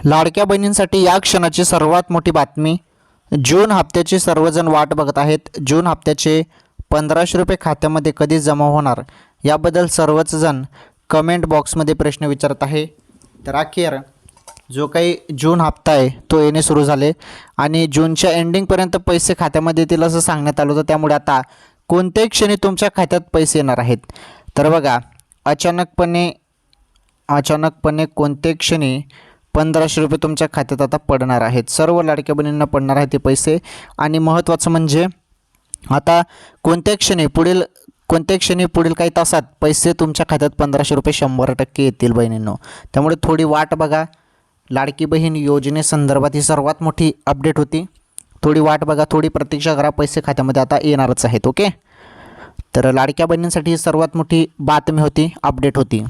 लाडक्या बहिणींसाठी या क्षणाची सर्वात मोठी बातमी. जून हप्त्याची सर्वजण वाट बघत आहेत. जून हप्त्याचे 1500 रुपये खात्यामध्ये कधी जमा होणार याबद्दल सर्वच जण कमेंट बॉक्समध्ये प्रश्न विचारत आहे. तर अखेर जो काही जून हप्ता आहे तो येणे सुरू झाले आणि जूनच्या एंडिंगपर्यंत पैसे खात्यामध्ये येतील असं सांगण्यात आलं होतं. त्यामुळे आता कोणत्याही क्षणी तुमच्या खात्यात पैसे येणार आहेत. तर बघा, अचानकपणे कोणत्याही क्षणी 1500 रुपये तुमच्या खात्यात आता पडणार आहेत. सर्व लाडक्या बहिणींना पडणार आहेत ते पैसे. आणि महत्त्वाचं म्हणजे आता कोणत्याही क्षणी पुढील काही तासात पैसे तुमच्या खात्यात 1500 रुपये 100% येतील बहिणींनो. त्यामुळे थोडी वाट बघा. लाडकी बहीण योजनेसंदर्भात ही सर्वात मोठी अपडेट होती. थोडी वाट बघा, थोडी प्रतीक्षा करा. पैसे खात्यामध्ये आता येणारच आहेत. ओके, तर लाडक्या बहिणींसाठी ही सर्वात मोठी बातमी होती, अपडेट होती.